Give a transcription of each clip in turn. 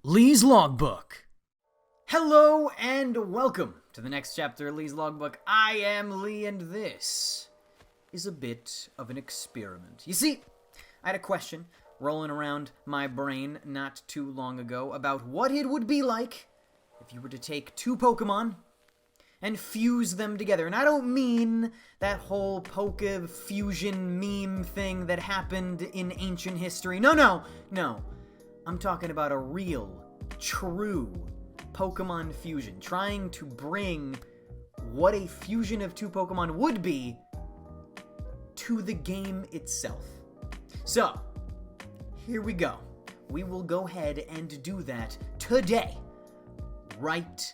Lee's Logbook. Hello and welcome to the next chapter of Lee's Logbook. I am Lee and this is a bit of an experiment. You see, I had a question rolling around my brain not too long ago about what it would be like if you were to take two Pokemon and fuse them together. And I don't mean that whole Poke fusion meme thing that happened in ancient history. No. I'm talking about a real, true Pokemon fusion. Trying to bring what a fusion of two Pokemon would be to the game itself. So, here we go. We will go ahead and do that today. Right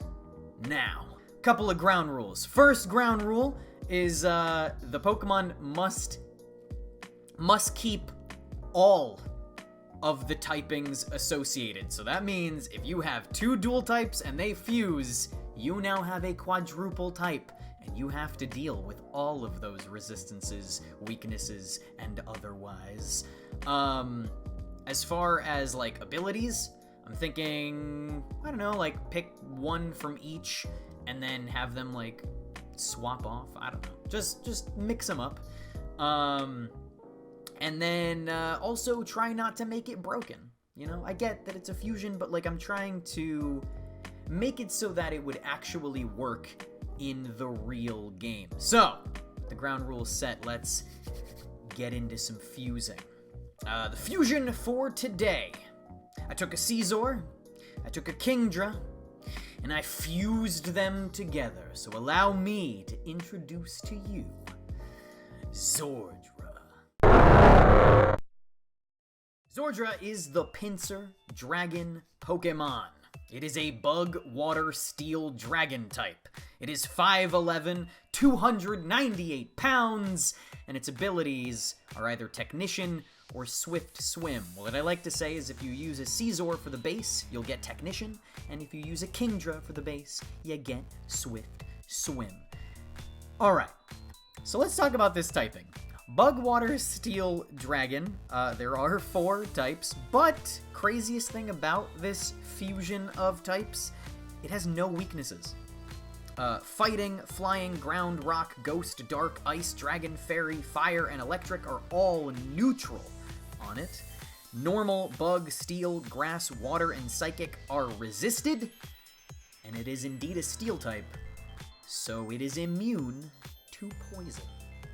now. Couple of ground rules. First ground rule is the Pokemon must keep all of the typings associated. So that means if you have two dual types and they fuse, you now have a quadruple type, and you have to deal with all of those resistances, weaknesses, and otherwise. As far as like abilities, I'm thinking, I don't know, like pick one from each and then have them like swap off. I don't know. Just mix them up. And then also try not to make it broken. You know, I get that it's a fusion, but like I'm trying to make it so that it would actually work in the real game. So, the ground rules set, let's get into some fusing. The fusion for today. I took a Scizor, I took a Kingdra, and I fused them together. So allow me to introduce to you ZORDRA. ZORDRA is the Pincer Dragon Pokemon. It is a Bug, Water, Steel Dragon type. It is 5'11", 298 pounds, and its abilities are either Technician or Swift Swim. Well, what I like to say is if you use a Scizor for the base, you'll get Technician, and if you use a Kingdra for the base, you get Swift Swim. Alright, so let's talk about this typing. Bug, Water, Steel, Dragon. There are 4 types, but craziest thing about this fusion of types, it has no weaknesses. Fighting, Flying, Ground, Rock, Ghost, Dark, Ice, Dragon, Fairy, Fire, and Electric are all neutral on it. Normal, Bug, Steel, Grass, Water, and Psychic are resisted, and it is indeed a Steel type, so it is immune to poison.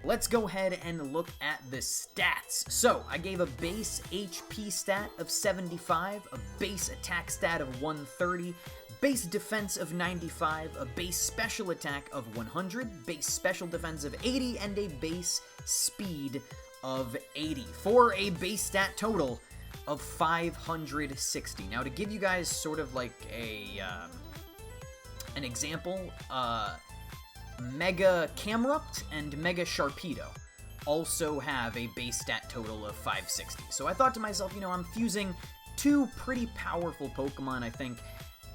Let's go ahead and look at the stats. So, I gave a base HP stat of 75, a base attack stat of 130, base defense of 95, a base special attack of 100, base special defense of 80, and a base speed of 80, for a base stat total of 560. Now, to give you guys sort of like an example, Mega Camerupt and Mega Sharpedo also have a base stat total of 560. So I thought to myself, you know, I'm fusing two pretty powerful Pokemon, I think,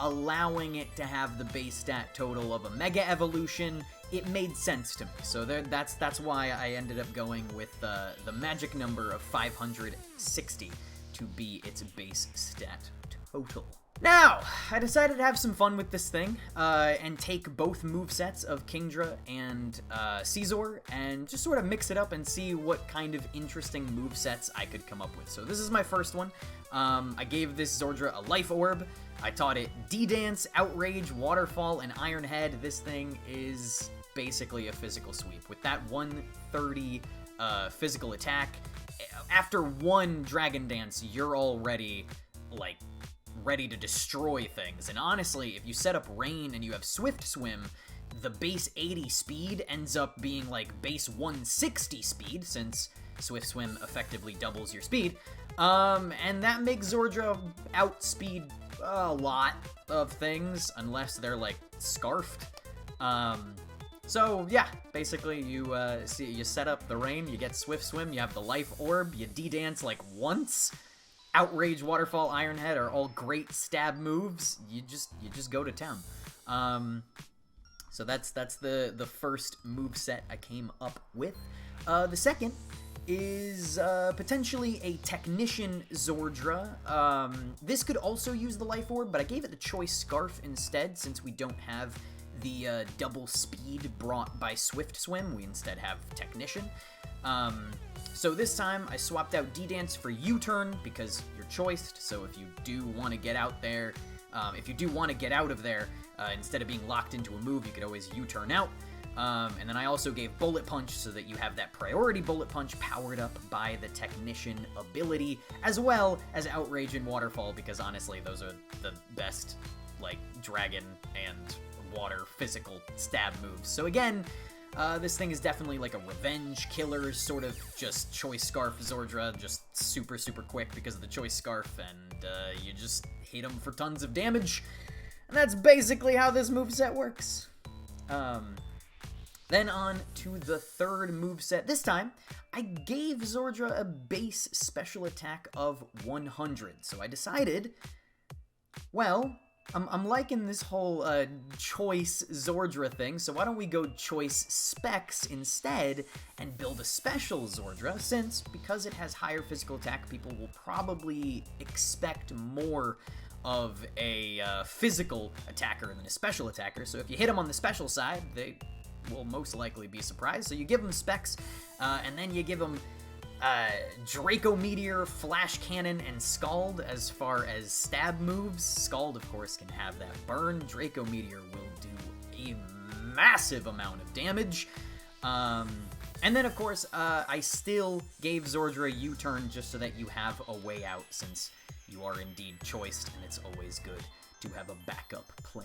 allowing it to have the base stat total of a Mega Evolution, it made sense to me. So that's why I ended up going with the magic number of 560 to be its base stat total. Now, I decided to have some fun with this thing, and take both movesets of Kingdra and Scizor, and just sort of mix it up and see what kind of interesting movesets I could come up with. So this is my first one. I gave this ZORDRA a Life Orb. I taught it D-Dance, Outrage, Waterfall, and Iron Head. This thing is basically a physical sweep. With that 130 physical attack, after one Dragon Dance, you're already, like, ready to destroy things. And honestly, if you set up Rain and you have Swift Swim, the base 80 speed ends up being like base 160 speed, since Swift Swim effectively doubles your speed. And that makes ZORDRA outspeed a lot of things, unless they're like scarfed. So yeah, basically you set up the Rain, you get Swift Swim, you have the Life Orb, you D-Dance like once. Outrage, Waterfall, Iron Head are all great stab moves. You just go to town. So that's the first move set I came up with. The second is potentially a Technician Zordra. This could also use the Life Orb, but I gave it the Choice Scarf instead, since we don't have the double speed brought by Swift Swim. We instead have Technician. So this time I swapped out D-Dance for U-Turn because you're choiced, so if you do want to get out there, if you do want to get out of there, instead of being locked into a move, you could always U-Turn out. And then I also gave Bullet Punch so that you have that priority Bullet Punch powered up by the Technician ability, as well as Outrage and Waterfall, because honestly, those are the best, like, Dragon and Water physical stab moves. So again, this thing is definitely like a revenge killer, sort of just Choice Scarf Zordra, just super, super quick because of the Choice Scarf, and you just hit him for tons of damage. And that's basically how this moveset works. Then on to the third moveset. This time, I gave Zordra a base special attack of 100. So I decided, well, I'm liking this whole choice Zordra thing, so why don't we go choice specs instead and build a special Zordra, since because it has higher physical attack, people will probably expect more of a physical attacker than a special attacker. So if you hit them on the special side, they will most likely be surprised. So you give them specs, and then you give them Draco Meteor, Flash Cannon, and Scald as far as stab moves. Scald, of course, can have that burn. Draco Meteor will do a massive amount of damage. And then, of course, I still gave Zordra a U-turn just so that you have a way out, since you are indeed choiced, and it's always good to have a backup plan.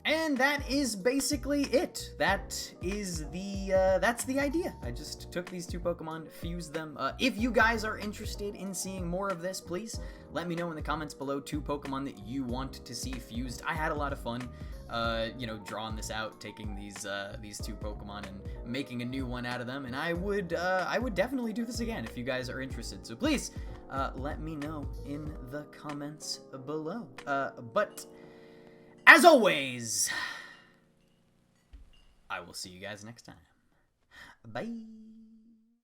And that is basically it. That's the idea. I just took these two Pokemon, fused them. If you guys are interested in seeing more of this, please let me know in the comments below 2 Pokemon that you want to see fused. I had a lot of fun, drawing this out, taking these 2 Pokemon and making a new one out of them. And I would definitely do this again if you guys are interested. So please, let me know in the comments below. But as always, I will see you guys next time. Bye.